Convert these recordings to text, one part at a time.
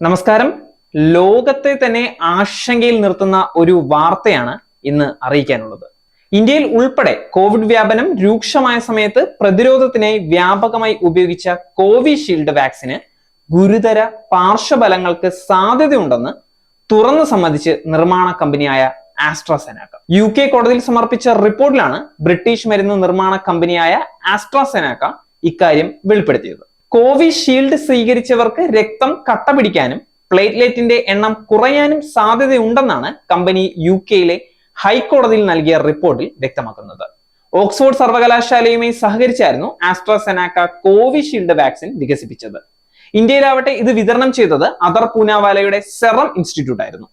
നമസ്കാരം. ലോകത്തെ തന്നെ ആശങ്കയിൽ നിർത്തുന്ന ഒരു വാർത്തയാണ് ഇന്ന് അറിയിക്കാനുള്ളത്. ഇന്ത്യയിൽ ഉൾപ്പെടെ കോവിഡ് വ്യാപനം രൂക്ഷമായ സമയത്ത് പ്രതിരോധത്തിനായി വ്യാപകമായി ഉപയോഗിച്ച കോവിഷീൽഡ് വാക്സിന് ഗുരുതര പാർശ്വഫലങ്ങൾക്ക് സാധ്യതയുണ്ടെന്ന് തുറന്നു സമ്മതിച്ച് നിർമ്മാണ കമ്പനിയായ ആസ്ട്രാസെനാക്ക. UK കോടതിയിൽ സമർപ്പിച്ച റിപ്പോർട്ടിലാണ് ബ്രിട്ടീഷ് മരുന്ന് നിർമ്മാണ കമ്പനിയായ ആസ്ട്രാസെനാക്ക ഇക്കാര്യം വെളിപ്പെടുത്തിയത്. കോവിഷീൽഡ് സ്വീകരിച്ചവർക്ക് രക്തം കട്ട പിടിക്കാനും പ്ലേറ്റ്ലെറ്റിന്റെ എണ്ണം കുറയാനും സാധ്യതയുണ്ടെന്നാണ് കമ്പനി UKയിലെ ഹൈക്കോടതിയിൽ നൽകിയ റിപ്പോർട്ടിൽ വ്യക്തമാക്കുന്നത്. ഓക്സ്ഫോർഡ് സർവകലാശാലയുമായി സഹകരിച്ചായിരുന്നു ആസ്ട്രാസെനാക്ക കോവിഷീൽഡ് വാക്സിൻ വികസിപ്പിച്ചത്. ഇന്ത്യയിലാവട്ടെ ഇത് വിതരണം ചെയ്തത് അദർ പൂനാവാലയുടെ സെറം ഇൻസ്റ്റിറ്റ്യൂട്ട് ആയിരുന്നു.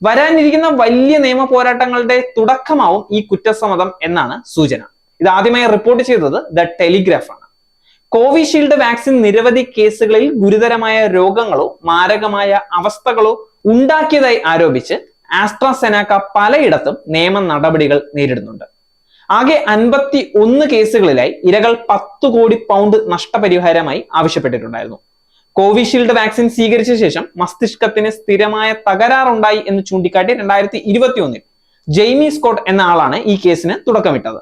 വരാനിരിക്കുന്ന വലിയ നിയമ പോരാട്ടങ്ങളുടെ തുടക്കമാവും ഈ കുറ്റസമ്മതം എന്നാണ് സൂചന. ഇത് ആദ്യമായി റിപ്പോർട്ട് ചെയ്തത് ദ ടെലിഗ്രാഫ് ആണ്. കോവിഷീൽഡ് വാക്സിൻ നിരവധി കേസുകളിൽ ഗുരുതരമായ രോഗങ്ങളോ മാരകമായ അവസ്ഥകളോ ഉണ്ടാക്കിയതായി ആരോപിച്ച് ആസ്ട്രാസെനാക്ക പലയിടത്തും നിയമ നടപടികൾ നേരിടുന്നുണ്ട്. ആകെ 51 കേസുകളിലായി ഇരകൾ 10 കോടി പൗണ്ട് നഷ്ടപരിഹാരമായി ആവശ്യപ്പെട്ടിട്ടുണ്ടായിരുന്നു. കോവിഷീൽഡ് വാക്സിൻ സ്വീകരിച്ച ശേഷം മസ്തിഷ്കത്തിന് സ്ഥിരമായ തകരാറുണ്ടായി എന്ന് ചൂണ്ടിക്കാട്ടി 2021 ജെയ്മി സ്കോട്ട് എന്ന ആളാണ് ഈ കേസിന് തുടക്കമിട്ടത്.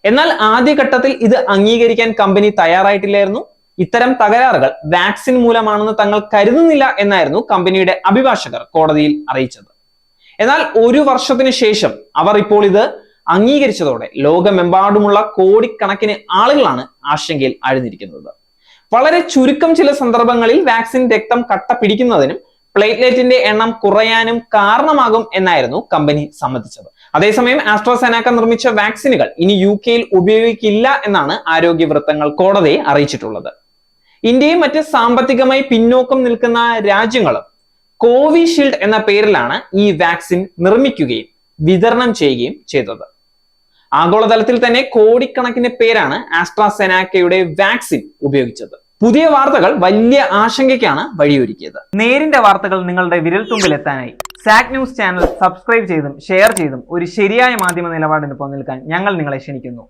എന്നാൽ ആദ്യഘട്ടത്തിൽ ഇത് അംഗീകരിക്കാൻ കമ്പനി തയ്യാറായിട്ടില്ലായിരുന്നു. ഇത്തരം തകരാറുകൾ വാക്സിൻ മൂലമാണെന്ന് തങ്ങൾ കരുതുന്നില്ല എന്നായിരുന്നു കമ്പനിയുടെ അഭിഭാഷകർ കോടതിയിൽ അറിയിച്ചത്. എന്നാൽ ഒരു വർഷത്തിന് ശേഷം അവർ ഇപ്പോൾ ഇത് അംഗീകരിച്ചതോടെ ലോകമെമ്പാടുമുള്ള കോടിക്കണക്കിന് ആളുകളാണ് ആശങ്കയിൽ ആഴ്ന്നിരിക്കുന്നത്. വളരെ ചുരുക്കം ചില സന്ദർഭങ്ങളിൽ വാക്സിൻ രക്തം കട്ട പിടിക്കുന്നതിനും പ്ലേറ്റ്ലെറ്റിന്റെ എണ്ണം കുറയാനും കാരണമാകും എന്നായിരുന്നു കമ്പനി സമ്മതിച്ചത്. അതേസമയം ആസ്ട്രാസെനാക്ക നിർമ്മിച്ച വാക്സിനുകൾ ഇനി UKയിൽ ഉപയോഗിക്കില്ല എന്നാണ് ആരോഗ്യ വൃത്തങ്ങൾ കോടതിയെ അറിയിച്ചിട്ടുള്ളത്. ഇന്ത്യയും മറ്റ് സാമ്പത്തികമായി പിന്നോക്കം നിൽക്കുന്ന രാജ്യങ്ങളും കോവിഷീൽഡ് എന്ന പേരിലാണ് ഈ വാക്സിൻ നിർമ്മിക്കുകയും വിതരണം ചെയ്യുകയും ചെയ്തത്. ആഗോളതലത്തിൽ തന്നെ കോടിക്കണക്കിന് പേരാണ് ആസ്ട്രാസെനാക്കയുടെ വാക്സിൻ ഉപയോഗിച്ചത്. പുതിയ വാർത്തകൾ വലിയ ആശങ്കയ്ക്കാണ് വഴിയൊരുക്കിയത്. നേരിന്റെ വാർത്തകൾ നിങ്ങളുടെ വിരൽത്തുമ്പിൽ എത്താനായി സാക് ന്യൂസ് ചാനൽ സബ്സ്ക്രൈബ് ചെയ്തും ഷെയർ ചെയ്തും ഒരു ശരിയായ മാധ്യമ നിലപാടിന് നിൽക്കാൻ ഞങ്ങൾ നിങ്ങളെ ക്ഷണിക്കുന്നു.